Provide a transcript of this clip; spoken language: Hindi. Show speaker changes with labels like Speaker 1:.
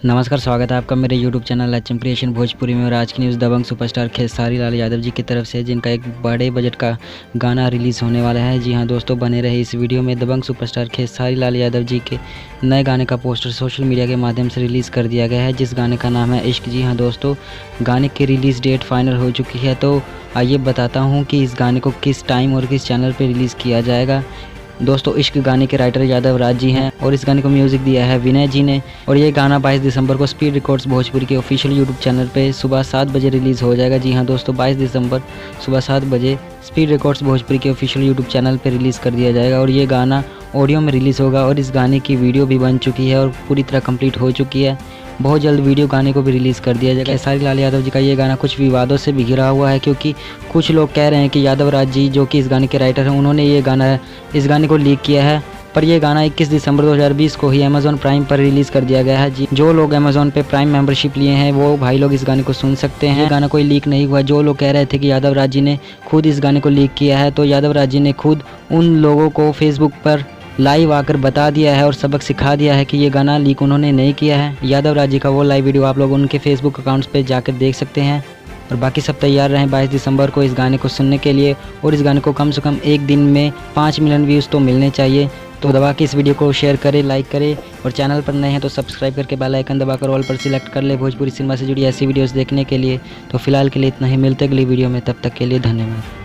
Speaker 1: नमस्कार, स्वागत है आपका मेरे YouTube channel HM creation Bhojpuri में। और आज की न्यूज़ दबंग सुपरस्टार खेसारी लाल यादव जी की तरफ से, जिनका एक बड़े बजट का गाना रिलीज़ होने वाला है। जी हां दोस्तों, बने रहे इस वीडियो में। दबंग सुपरस्टार खेसारी लाल यादव जी के नए गाने का पोस्टर सोशल मीडिया के माध्यम से रिलीज़ कर दिया गया है, जिस गाने का नाम है इश्क। जी हाँ दोस्तों, गाने की रिलीज़ डेट फाइनल हो चुकी है। तो आइए बताता हूँ कि इस गाने को किस टाइम और किस चैनल पर रिलीज़ किया जाएगा। दोस्तों, इश्क गाने के राइटर यादव राज जी हैं और इस गाने को म्यूज़िक दिया है विनय जी ने। और ये गाना 22 दिसंबर को स्पीड रिकॉर्ड्स भोजपुरी के ऑफिशियल यूट्यूब चैनल पे सुबह 7 बजे रिलीज़ हो जाएगा। जी हाँ दोस्तों, 22 दिसंबर सुबह 7 बजे स्पीड रिकॉर्ड्स भोजपुरी के ऑफिशियल यूट्यूब चैनल पे रिलीज़ कर दिया जाएगा। और ये गाना ऑडियो में रिलीज़ होगा और इस गाने की वीडियो भी बन चुकी है और पूरी तरह कंप्लीट हो चुकी है। बहुत जल्द वीडियो गाने को भी रिलीज़ कर दिया जाएगा। खेसारी लाल यादव जी का ये गाना कुछ विवादों से भी घिरा हुआ है, क्योंकि कुछ लोग कह रहे हैं कि यादव राज जी, जो कि इस गाने के राइटर हैं, उन्होंने इस गाने को लीक किया है। पर यह गाना 21 दिसंबर 2020 को ही अमेज़ॉन प्राइम पर रिलीज़ कर दिया गया है। जी, जो लोग अमेज़ॉन पे प्राइम मेंबरशिप लिए हैं वो भाई लोग इस गाने को सुन सकते हैं। गाना कोई लीक नहीं हुआ। जो लोग कह रहे थे कि यादव राज जी ने खुद इस गाने को लीक किया है, तो यादव राज जी ने खुद उन लोगों को फेसबुक पर लाइव आकर बता दिया है और सबक सिखा दिया है कि ये गाना लीक उन्होंने नहीं किया है। यादव राज जी का वो लाइव वीडियो आप लोग उनके फेसबुक अकाउंट्स पे जाकर देख सकते हैं। और बाकी सब तैयार रहें 22 दिसंबर को इस गाने को सुनने के लिए। और इस गाने को कम से कम एक दिन में 5 मिलियन व्यूज़ तो मिलने चाहिए। तो दबा के इस वीडियो को शेयर करें, लाइक करें, और चैनल पर नए हैं तो सब्सक्राइब करके बेल आइकन दबाकर ऑल पर सिलेक्ट कर ले भोजपुरी सिनेमा से जुड़ी ऐसी वीडियोस देखने के लिए। तो फिलहाल के लिए इतना ही, मिलते अगली वीडियो में, तब तक के लिए धन्यवाद।